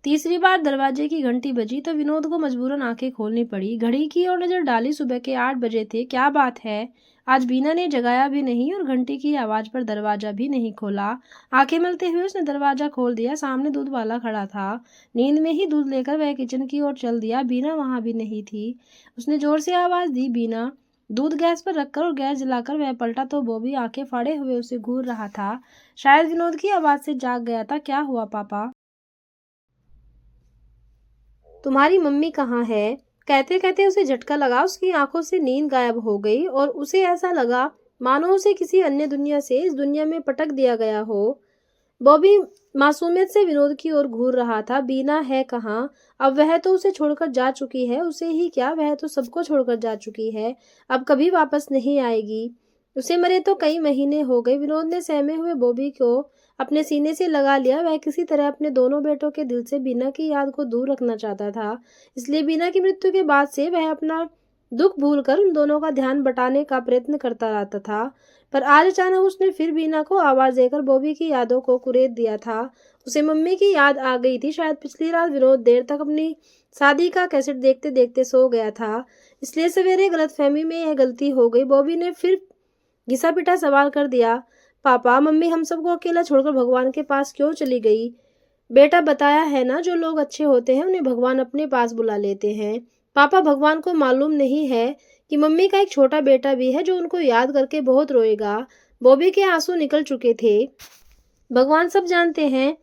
तीसरी बार दरवाजे की घंटी बजी तो विनोद को मजबूरन आंखें खोलनी पड़ी। घड़ी की ओर नजर डाली, सुबह के 8 बजे थे। क्या बात है, आज बीना ने जगाया भी नहीं और घंटी की आवाज पर दरवाजा भी नहीं खोला। आंखें मलते हुए उसने दरवाजा खोल दिया। सामने दूध वाला खड़ा था। नींद में ही दूध लेकर वह किचन की ओर चल दिया। बीना वहां भी नहीं थी। उसने जोर से आवाज दी, बीना। दूध गैस पर रखकर और गैस जलाकर वह पलटा तो बॉबी आंखें फाड़े हुए उसे घूर रहा था। शायद विनोद की आवाज से जाग गया था। क्या हुआ पापा? तुम्हारी मम्मी कहाँ है? कहते कहते उसे झटका लगा। उसकी आंखों से नींद गायब हो गई और उसे ऐसा लगा मानो उसे किसी अन्य दुनिया से इस दुनिया में पटक दिया गया हो। बॉबी मासूमियत से विनोद की ओर घूर रहा था। बीना है कहाँ? अब वह तो उसे छोड़कर जा चुकी है। उसे ही क्या, वह तो सबको छोड़कर जा चुकी है। अब कभी वापस नहीं आएगी। उसे मरे तो कई महीने हो गए। विनोद ने सहमे हुए बॉबी को अपने सीने से लगा लिया। वह किसी तरह अपने दोनों बेटों के दिल से बीना की याद को दूर रखना चाहता था। इसलिए बीना की मृत्यु के बाद से वह अपना दुख भूलकर उन दोनों का ध्यान बटाने का प्रयत्न करता रहता था। पर आज अचानक उसने फिर बीना को आवाज देकर बॉबी की यादों को कुरेद दिया था। उसे मम्मी की याद आ गई थी। शायद पिछली रात विनोद देर तक अपनी शादी का कैसेट देखते देखते सो गया था, इसलिए सवेरे गलतफहमी में यह गलती हो गई। बॉबी ने फिर घिसा पिटा सवाल कर दिया, पापा मम्मी हम सबको अकेला छोड़कर भगवान के पास क्यों चली गई? बेटा बताया है ना, जो लोग अच्छे होते हैं उन्हें भगवान अपने पास बुला लेते हैं। पापा भगवान को मालूम नहीं है कि मम्मी का एक छोटा बेटा भी है जो उनको याद करके बहुत रोएगा। बॉबी के आंसू निकल चुके थे। भगवान सब जानते हैं।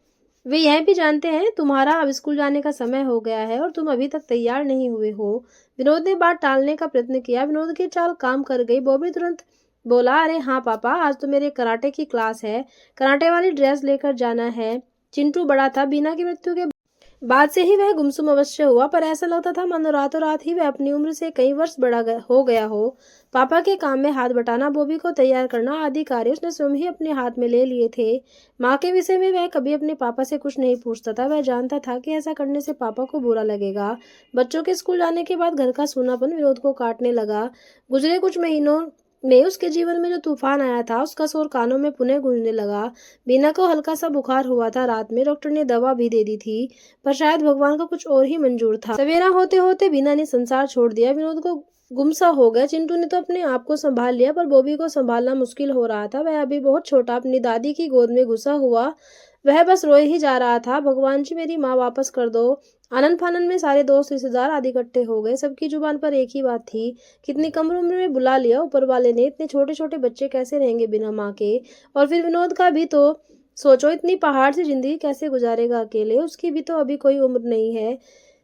वे यह भी जानते हैं तुम्हारा अब स्कूल जाने का समय हो गया है और तुम अभी तक तैयार नहीं हुए हो। विनोद ने बात टालने का प्रयत्न किया। विनोद की चाल काम कर गई। बॉबी तुरंत बोला, अरे हाँ पापा, आज तो मेरे कराटे की क्लास है। कराटे वाली ड्रेस लेकर जाना है। चिंटू बड़ा था। बीना की मृत्यु के बाद से ही वह गुमसुम अवश्य हुआ, पर ऐसा लगता था मानो रातों रात ही वह अपनी उम्र से कई वर्ष हो गया हो। पापा के काम में हाथ बटाना, बॉबी को तैयार करना आदि कार्य उसने स्वयं ही अपने हाथ में ले लिए थे। माँ के विषय में वह कभी अपने पापा से कुछ नहीं पूछता था। वह जानता था कि ऐसा करने से पापा को बुरा लगेगा। बच्चों के स्कूल जाने के बाद घर का सूनापन विनोद को काटने लगा। गुजरे कुछ महीनों में उसके जीवन में जो तूफान आया था उसका शोर कानों में पुनः गूंजने लगा। बीना को हल्का सा बुखार हुआ था। रात में डॉक्टर ने दवा भी दे दी थी, पर शायद भगवान का कुछ और ही मंजूर था। सवेरा होते होते बीना ने संसार छोड़ दिया। विनोद को गुमसा हो गया। चिंटू ने तो अपने आप को संभाल लिया, पर बॉबी को संभालना मुश्किल हो रहा था। वह अभी बहुत छोटा अपनी दादी की गोद में घुसा हुआ वह बस रोए ही जा रहा था। भगवान जी मेरी माँ वापस कर दो। आनंद फानन में सारे दोस्त रिश्तेदार आदि इकट्ठे हो गए। सबकी जुबान पर एक ही बात थी, कितनी कम उम्र में बुला लिया ऊपर वाले ने। इतने छोटे छोटे बच्चे कैसे रहेंगे बिना माँ के? और फिर विनोद का भी तो सोचो, इतनी पहाड़ से जिंदगी कैसे गुजारेगा अकेले? उसकी भी तो अभी कोई उम्र नहीं है।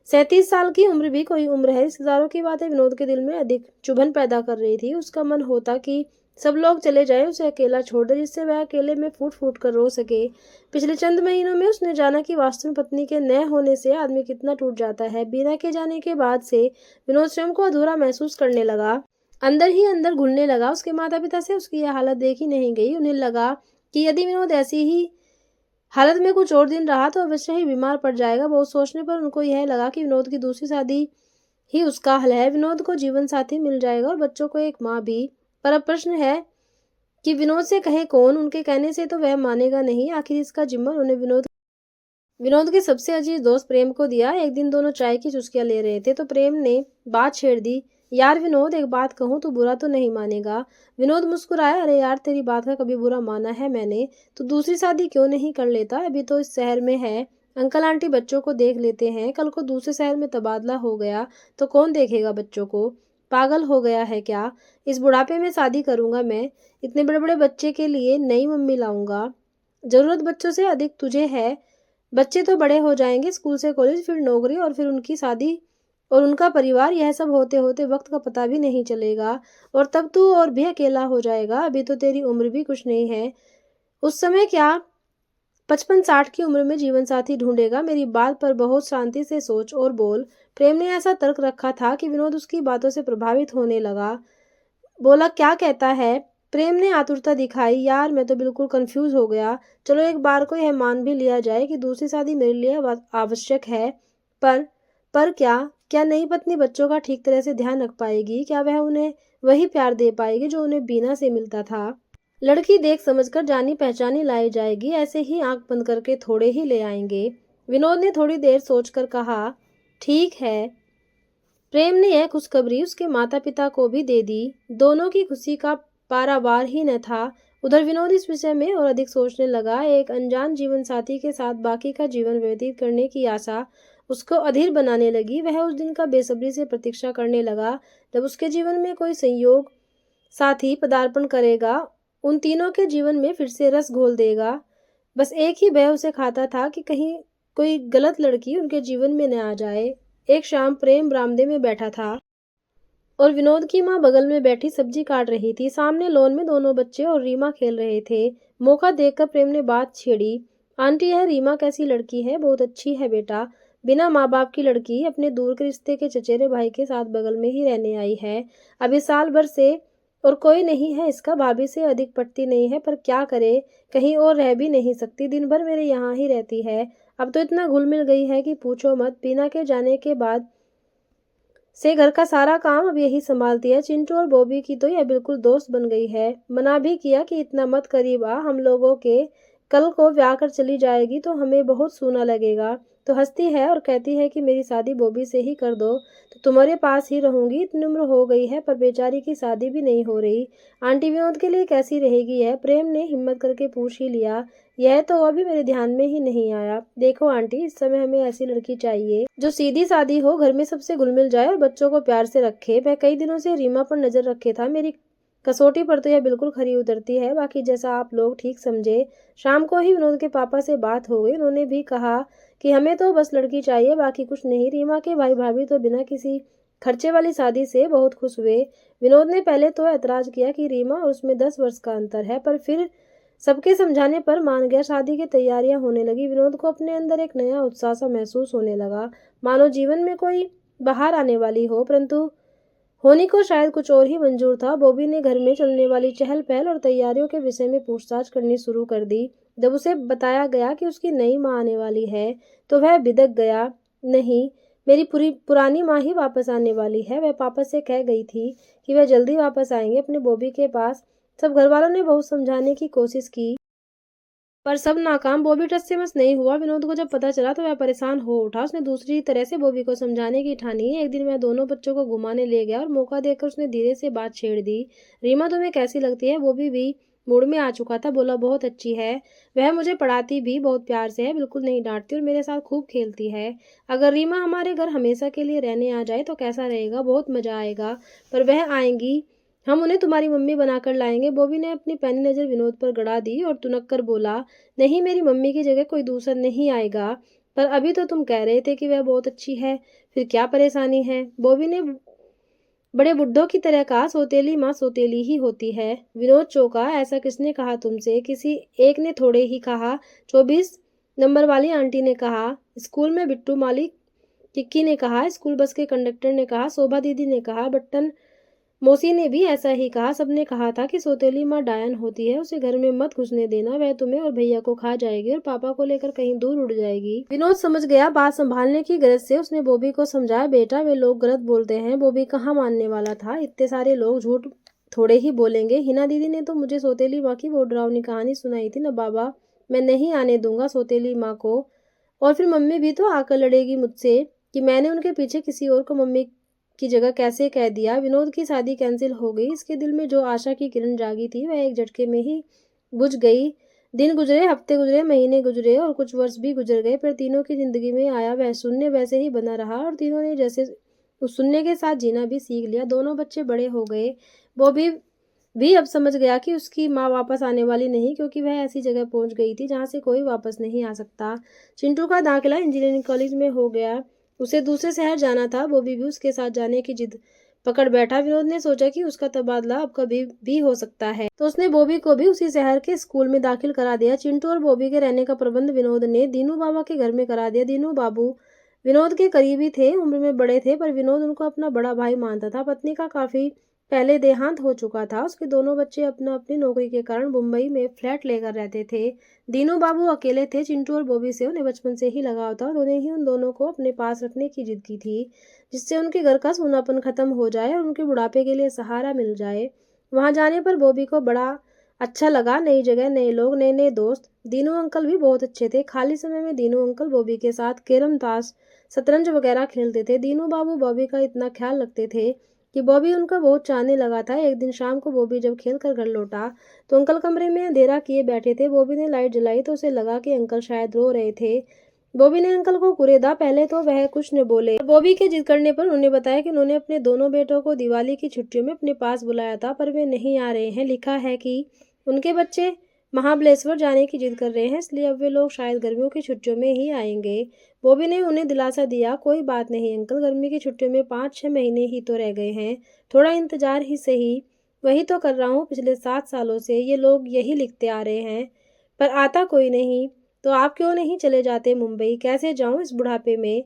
37 साल की उम्र भी कोई उम्र है? रिश्तेदारों की बातें विनोद के दिल में अधिक चुभन पैदा कर रही थी। उसका मन होता कि सब लोग चले जाएं, उसे अकेला छोड़ दे, जिससे वह अकेले में फूट फूट कर रो सके। पिछले चंद महीनों में उसने जाना कि वास्तव में पत्नी के न होने से आदमी कितना टूट जाता है। बीना के जाने के बाद से विनोद स्वयं को अधूरा महसूस करने लगा। अंदर ही अंदर घुलने लगा। उसके माता पिता से उसकी यह हालत देखी नहीं गई। उन्हें लगा कि यदि विनोद ऐसी ही हालत में कुछ और दिन रहा तो अवश्य ही बीमार पड़ जाएगा। बहुत सोचने पर उनको यह लगा कि विनोद की दूसरी शादी ही उसका हल है। विनोद को जीवन साथी मिल जाएगा और बच्चों को एक माँ भी। पर अब प्रश्न है कि विनोद से कहे कौन? उनके कहने से तो वह मानेगा नहीं। आखिर इसका जिम्मा उन्हें विनोद के सबसे अजीज दोस्त प्रेम को दिया। एक दिन दोनों चाय की चुस्कियां ले रहे थे तो प्रेम ने बात छेड़ दी, यार विनोद एक बात कहूँ तो बुरा तो नहीं मानेगा? विनोद मुस्कुराया, अरे यार तेरी बात का कभी बुरा माना है मैंने? तो दूसरी शादी क्यों नहीं कर लेता? अभी तो इस शहर में है, अंकल आंटी बच्चों को देख लेते हैं। कल को दूसरे शहर में तबादला हो गया तो कौन देखेगा बच्चों को? पागल हो गया है क्या? इस बुढ़ापे में शादी करूंगा मैं? इतने बड़े बड़े बच्चे के लिए नई मम्मी लाऊंगा? जरूरत बच्चों से अधिक तुझे है। बच्चे तो बड़े हो जाएंगे, स्कूल से कॉलेज, फिर नौकरी और फिर उनकी शादी और उनका परिवार। यह सब होते होते वक्त का पता भी नहीं चलेगा और तब तू और भी अकेला हो जाएगा। अभी तो तेरी उम्र भी कुछ नहीं है। उस समय क्या 55-60 की उम्र में जीवन साथी ढूंढेगा? मेरी बात पर बहुत शांति से सोच और बोल। प्रेम ने ऐसा तर्क रखा था कि विनोद उसकी बातों से प्रभावित होने लगा। बोला, क्या कहता है? प्रेम ने आतुरता दिखाई, यार मैं तो बिल्कुल कंफ्यूज हो गया। चलो एक बार को यह मान भी लिया जाए कि दूसरी शादी मेरे लिए आवश्यक है, पर क्या क्या नई पत्नी बच्चों का ठीक तरह से ध्यान रख पाएगी? क्या वह उन्हें वही प्यार दे पाएगी जो उन्हें बीना से मिलता था? लड़की देख समझकर जानी पहचानी लाई जाएगी, ऐसे ही आंख बंद करके थोड़े ही ले आएंगे। विनोद ने थोड़ी देर सोचकर कहा, ठीक है। प्रेम ने यह खुशखबरी उसके माता पिता को भी दे दी। दोनों की खुशी का पारावार ही न था। उधर विनोद इस विषय में और अधिक सोचने लगा। एक अनजान जीवन साथी के साथ बाकी का जीवन व्यतीत करने की आशा उसको अधीर बनाने लगी। वह उस दिन का बेसब्री से प्रतीक्षा करने लगा जब उसके जीवन में कोई संयोग साथी पदार्पण करेगा, उन तीनों के जीवन में फिर से रस घोल देगा। बस एक ही भय उसे खाता था कि कहीं कोई गलत लड़की उनके जीवन में न आ जाए। एक शाम प्रेम बरामदे में बैठा था और विनोद की माँ बगल में बैठी सब्जी काट रही थी। सामने लॉन में दोनों बच्चे और रीमा खेल रहे थे। मौका देखकर प्रेम ने बात छेड़ी, आंटी यह रीमा कैसी लड़की है? बहुत अच्छी है बेटा। बिना माँ बाप की लड़की अपने दूर के रिश्ते के चचेरे भाई के साथ बगल में ही रहने आई है। अभी साल भर से और कोई नहीं है इसका। भाभी से अधिक पटती नहीं है, पर क्या करे, कहीं और रह भी नहीं सकती। दिन भर मेरे यहाँ ही रहती है। अब तो इतना घुल मिल गई है कि पूछो मत। बीना के जाने के बाद से घर का सारा काम अब यही संभालती है। चिंटू और बॉबी की तो यह बिल्कुल दोस्त बन गई है। मना भी किया कि इतना मत करीब आ, हम लोगों के कल को ब्याह कर चली जाएगी तो हमें बहुत सूना लगेगा। तो हंसती है और कहती है कि मेरी शादी बॉबी से ही कर दो तो तुम्हारे पास ही रहूंगी। इतनी उम्र हो गई है पर बेचारी की शादी भी नहीं हो रही। आंटी विनोद के लिए कैसी रहेगी यह? प्रेम ने हिम्मत करके पूछ ही लिया। यह तो अभी मेरे ध्यान में ही नहीं आया। देखो आंटी, इस समय हमें ऐसी लड़की चाहिए जो सीधी सादी हो, घर में सबसे घुल मिल जाए और बच्चों को प्यार से रखे। मैं कई दिनों से रीमा पर नजर रखे था, मेरी कसौटी पर तो यह बिल्कुल खरी उतरती है। बाकी जैसा आप लोग ठीक समझे। शाम को ही विनोद के पापा से बात हो गई। उन्होंने भी कहा कि हमें तो बस लड़की चाहिए, बाकी कुछ नहीं। रीमा के भाई भाभी तो बिना किसी खर्चे वाली शादी से बहुत खुश हुए। विनोद ने पहले तो एतराज किया कि रीमा और उसमें 10 वर्ष का अंतर है, पर फिर सबके समझाने पर मान गया। शादी की तैयारियां होने लगी। विनोद को अपने अंदर एक नया उत्साह सा महसूस होने लगा, मानो जीवन में कोई बाहर आने वाली हो, परंतु होनी को शायद कुछ और ही मंजूर था। बॉबी ने घर में चलने वाली चहल पहल और तैयारियों के विषय में पूछताछ करनी शुरू कर दी। जब उसे बताया गया कि उसकी नई माँ आने वाली है तो वह बिदक गया। नहीं, मेरी पुरानी माँ ही वापस आने वाली है। वह पापा से कह गई थी कि वह जल्दी वापस आएंगे अपने बॉबी के पास। सब घर वालों ने बहुत समझाने की कोशिश की पर सब नाकाम। बॉबी टस से मस नहीं हुआ। विनोद को जब पता चला तो वह परेशान हो उठा। उसने दूसरी तरह से बॉबी को समझाने की ठानी। एक दिन वह दोनों बच्चों को घुमाने ले गया और मौका देखकर उसने धीरे से बात छेड़ दी। रीमा तुम्हें कैसी लगती है? बॉबी भी मूड में आ चुका था, बोला बहुत अच्छी है। वह मुझे पढ़ाती भी बहुत प्यार से है, बिल्कुल नहीं डांटती और मेरे साथ खूब खेलती है। अगर रीमा हमारे घर हमेशा के लिए रहने आ जाए तो कैसा रहेगा? बहुत मजा आएगा। पर वह आएंगी, हम उन्हें तुम्हारी मम्मी बनाकर लाएंगे। बॉबी ने अपनी पैनी नजर विनोद पर गड़ा दी और तुनक कर बोला, नहीं, मेरी मम्मी की जगह कोई दूसरा नहीं आएगा। पर अभी तो तुम कह रहे थे कि वह बहुत अच्छी है, फिर क्या परेशानी है? बॉबी ने बड़े बुड्ढों की तरह कहा, सौतेली माँ सौतेली ही होती है। विनोद चौंका, ऐसा किसने कहा तुमसे? किसी एक ने थोड़े ही कहा। 24 नंबर वाली आंटी ने कहा, स्कूल में बिट्टू मालिक किक्की ने कहा, स्कूल बस के कंडक्टर ने कहा, शोभा दीदी ने कहा, बट्टन मौसी ने भी ऐसा ही कहा। सबने कहा था कि सौतेली माँ डायन होती है, उसे घर में मत घुसने देना, वह तुम्हें और भैया को खा जाएगी और पापा को लेकर कहीं दूर उड़ जाएगी। विनोद समझ गया। बात संभालने की गरज से उसने बॉबी को समझाया, बेटा वे लोग गलत बोलते हैं। बॉबी कहाँ मानने वाला था, इतने सारे लोग झूठ थोड़े ही बोलेंगे। हिना दीदी ने तो मुझे सौतेली माँ की वो डरावनी कहानी सुनाई थी ना बाबा, मैं नहीं आने दूंगा सौतेली माँ को। और फिर मम्मी भी तो आकर लड़ेगी मुझसे कि मैंने उनके पीछे किसी और को मम्मी की जगह कैसे कह दिया। विनोद की शादी कैंसिल हो गई। इसके दिल में जो आशा की किरण जागी थी वह एक झटके में ही बुझ गई। दिन गुजरे, हफ्ते गुजरे, महीने गुजरे और कुछ वर्ष भी गुजर गए, पर तीनों की जिंदगी में आया वह शून्य वैसे ही बना रहा और तीनों ने जैसे उस शून्य के साथ जीना भी सीख लिया। दोनों बच्चे बड़े हो गए। बॉबी भी अब समझ गया कि उसकी माँ वापस आने वाली नहीं, क्योंकि वह ऐसी जगह पहुंच गई थी जहां से कोई वापस नहीं आ सकता। चिंटू का दाखिला इंजीनियरिंग कॉलेज में हो गया। उसे दूसरे शहर जाना था। बॉबी भी उसके साथ जाने की जिद पकड़ बैठा। विनोद ने सोचा कि उसका तबादला अब कभी भी हो सकता है, तो उसने बॉबी को भी उसी शहर के स्कूल में दाखिल करा दिया। चिंटू और बॉबी के रहने का प्रबंध विनोद ने दीनू बाबा के घर में करा दिया। दीनू बाबू विनोद के करीबी थे, उम्र में बड़े थे, पर विनोद उनको अपना बड़ा भाई मानता था। पत्नी का काफी पहले देहांत हो चुका था। उसके दोनों बच्चे अपना अपनी नौकरी के कारण मुंबई में फ्लैट लेकर रहते थे। दीनू बाबू अकेले थे। चिंटू और बॉबी से उन्हें बचपन से ही लगाव था। उन्होंने ही उन दोनों को अपने पास रखने की जिद की थी, जिससे उनके घर का सूनापन खत्म हो जाए और उनके बुढ़ापे के लिए सहारा मिल जाए। वहां जाने पर बॉबी को बड़ा अच्छा लगा। नई जगह, नए लोग, नए नए दोस्त। दीनू अंकल भी बहुत अच्छे थे। खाली समय में दीनू अंकल बॉबी के साथ कैरम, ताश, शतरंज वगैरह खेलते थे। दीनू बाबू बॉबी का इतना ख्याल रखते थे कि बॉबी उनका बहुत चाहने लगा था। एक दिन शाम को बॉबी जब खेल कर घर लौटा तो अंकल कमरे में अंधेरा किए बैठे थे। बॉबी ने लाइट जलाई तो उसे लगा कि अंकल शायद रो रहे थे। बॉबी ने अंकल को कुरेदा। पहले तो वह कुछ न बोले। बॉबी के जिद करने पर उन्होंने बताया कि उन्होंने अपने दोनों बेटों को दिवाली की छुट्टियों में अपने पास बुलाया था, पर वे नहीं आ रहे हैं। लिखा है कि उनके बच्चे महाबलेश्वर जाने की जिद कर रहे हैं, इसलिए अब वे लोग शायद गर्मियों की छुट्टियों में ही आएंगे। बॉबी ने उन्हें दिलासा दिया, कोई बात नहीं अंकल, गर्मी की छुट्टियों में 5-6 महीने ही तो रह गए हैं, थोड़ा इंतजार ही सही। वही तो कर रहा हूँ, पिछले 7 सालों से ये लोग यही लिखते आ रहे हैं, पर आता कोई नहीं। तो आप क्यों नहीं चले जाते मुंबई? कैसे जाऊं इस बुढ़ापे में?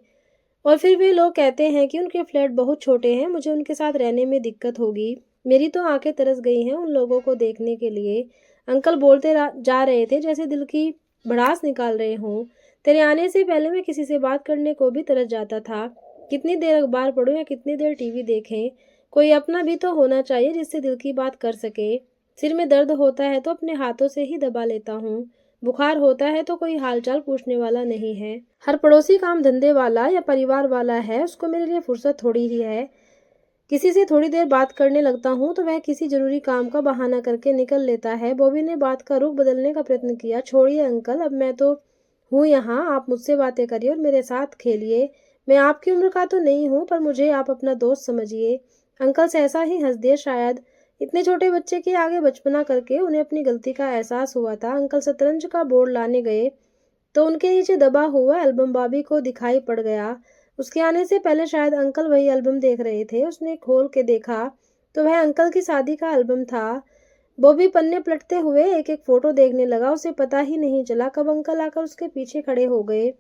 और फिर वे लोग कहते हैं कि उनके फ्लैट बहुत छोटे हैं, मुझे उनके साथ रहने में दिक्कत होगी। मेरी तो आंखें तरस गई हैं उन लोगों को देखने के लिए। अंकल बोलते जा रहे थे जैसे दिल की भड़ास निकाल रहे हों। तेरे आने से पहले मैं किसी से बात करने को भी तरस जाता था। कितनी देर अखबार पढूं या कितनी देर टीवी देखें? कोई अपना भी तो होना चाहिए जिससे दिल की बात कर सके। सिर में दर्द होता है तो अपने हाथों से ही दबा लेता हूँ। बुखार होता है तो कोई हालचाल पूछने वाला नहीं है। हर पड़ोसी काम धंधे वाला या परिवार वाला है, उसको मेरे लिए फुर्सत थोड़ी ही है। किसी से थोड़ी देर बात करने लगता हूँ तो वह किसी जरूरी काम का बहाना करके निकल लेता है। बॉबी ने बात का रुख बदलने का प्रयत्न किया। छोड़िए अंकल, अब मैं तो हूँ यहाँ, आप मुझसे बातें करिए और मेरे साथ खेलिए। मैं आपकी उम्र का तो नहीं हूँ, पर मुझे आप अपना दोस्त समझिए। अंकल सहसा ही हंस दिए। शायद इतने छोटे बच्चे के आगे बचपना करके उन्हें अपनी गलती का एहसास हुआ था। अंकल शतरंज का बोर्ड लाने गए तो उनके नीचे दबा हुआ एल्बम बॉबी को दिखाई पड़ गया। उसके आने से पहले शायद अंकल वही एल्बम देख रहे थे। उसने खोल के देखा तो वह अंकल की शादी का एल्बम था। बॉबी पन्ने पलटते हुए एक एक फोटो देखने लगा। उसे पता ही नहीं चला कब अंकल आकर उसके पीछे खड़े हो गए।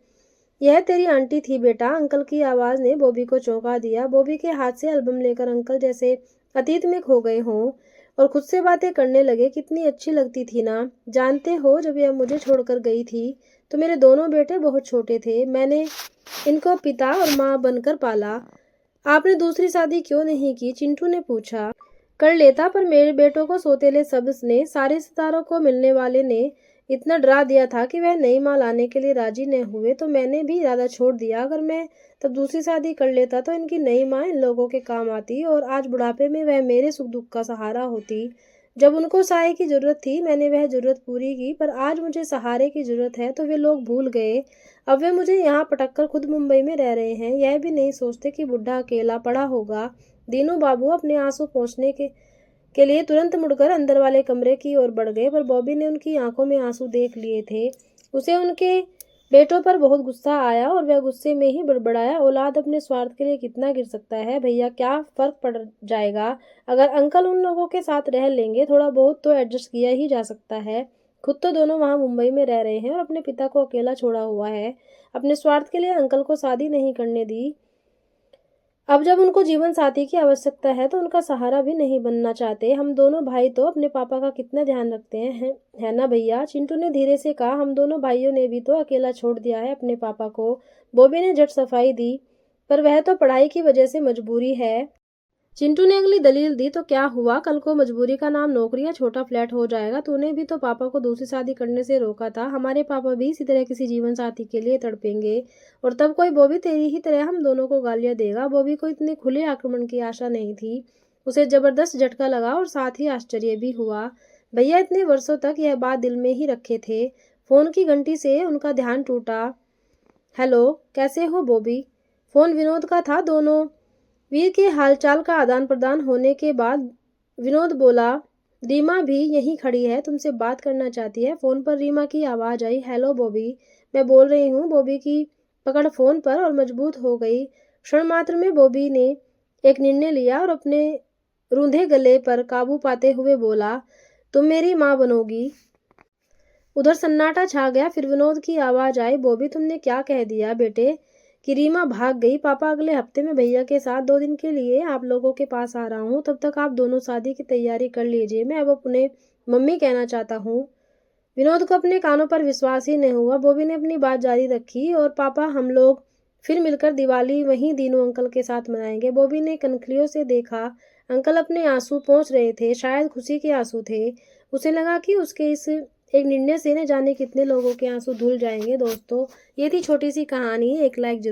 यह तेरी आंटी थी बेटा, अंकल की आवाज ने बॉबी को चौंका दिया। बॉबी के हाथ से एल्बम लेकर अंकल जैसे अतीत में खो गए हों और खुद से बातें करने लगे। कितनी अच्छी लगती थी ना। जानते हो, जब यह मुझे छोड़कर गई थी तो मेरे दोनों बेटे बहुत छोटे थे। मैंने इनको पिता और माँ बनकर पाला। आपने दूसरी शादी क्यों नहीं की? चिंटू ने पूछा। कर लेता, पर मेरे बेटों को सौतेले सब्ज ने, सारे सितारों को मिलने वाले ने इतना डरा दिया था कि वह नई माँ लाने के लिए राजी न हुए, तो मैंने भी इरादा छोड़ दिया। अगर मैं तब दूसरी शादी कर लेता तो इनकी नई माँ इन लोगों के काम आती और आज बुढ़ापे में वह मेरे सुख दुख का सहारा होती। जब उनको सहारे की जरूरत थी मैंने वह जरूरत पूरी की, पर आज मुझे सहारे की जरूरत है तो वे लोग भूल गए। अब वे मुझे यहाँ पटक कर खुद मुंबई में रह रहे हैं। यह भी नहीं सोचते कि बुढ़ा अकेला पड़ा होगा। दीनू बाबू अपने आंसू पोंछने के लिए तुरंत मुड़कर अंदर वाले कमरे की ओर बढ़ गए, पर बॉबी ने उनकी आंखों में आंसू देख लिए थे। उसे उनके बेटों पर बहुत गुस्सा आया और वह गुस्से में ही बड़बड़ाया। औलाद अपने स्वार्थ के लिए कितना गिर सकता है भैया, क्या फर्क पड़ जाएगा अगर अंकल उन लोगों के साथ रह लेंगे? थोड़ा बहुत तो एडजस्ट किया ही जा सकता है। खुद तो दोनों वहां मुंबई में रह रहे हैं और अपने पिता को अकेला छोड़ा हुआ है। अपने स्वार्थ के लिए अंकल को शादी नहीं करने दी। अब जब उनको जीवन साथी की आवश्यकता है तो उनका सहारा भी नहीं बनना चाहते। हम दोनों भाई तो अपने पापा का कितना ध्यान रखते हैं, है ना भैया? चिंटू ने धीरे से कहा। हम दोनों भाइयों ने भी तो अकेला छोड़ दिया है अपने पापा को। बॉबी ने झट सफाई दी। पर वह तो पढ़ाई की वजह से मजबूरी है। चिंटू ने अगली दलील दी। तो क्या हुआ, कल को मजबूरी का नाम नौकरी या छोटा फ्लैट हो जाएगा। तूने भी तो पापा को दूसरी शादी करने से रोका था। हमारे पापा भी इसी तरह किसी जीवन साथी के लिए तड़पेंगे और तब कोई बॉबी तेरी ही तरह हम दोनों को गालियां देगा। बॉबी को इतने खुले आक्रमण की आशा नहीं थी। उसे जबरदस्त झटका लगा और साथ ही आश्चर्य भी हुआ। भैया इतने वर्षों तक यह बात दिल में ही रखे थे। फोन की घंटी से उनका ध्यान टूटा। हेलो, कैसे हो बॉबी? फोन विनोद का था। दोनों वीर के हालचाल का आदान प्रदान होने के बाद विनोद बोला, रीमा भी यहीं खड़ी है, तुमसे बात करना चाहती है। फोन पर रीमा की आवाज आई। हेलो बॉबी, मैं बोल रही हूँ। बॉबी की पकड़ फोन पर और मजबूत हो गई। क्षण मात्र में बॉबी ने एक निर्णय लिया और अपने रूंधे गले पर काबू पाते हुए बोला, तुम मेरी माँ बनोगी। उधर सन्नाटा छा गया। फिर विनोद की आवाज आई, बॉबी तुमने क्या कह दिया बेटे कि रीमा भाग गई? पापा अगले हफ्ते में भैया के साथ 2 दिन के लिए आप लोगों के पास आ रहा हूँ। तब तक आप दोनों शादी की तैयारी कर लीजिए। मैं अब अपने मम्मी कहना चाहता हूँ। विनोद को अपने कानों पर विश्वास ही नहीं हुआ। बॉबी ने अपनी बात जारी रखी, और पापा हम लोग फिर मिलकर दिवाली वहीं दीनू अंकल के साथ मनाएंगे। बॉबी ने कनखलियों से देखा। अंकल अपने आंसू पोंछ रहे थे। शायद खुशी के आंसू थे। उसे लगा कि उसके इस एक निर्णय से न जाने कितने लोगों के आंसू धुल जाएंगे। दोस्तों, ये थी छोटी सी कहानी। एक लाइक जरूर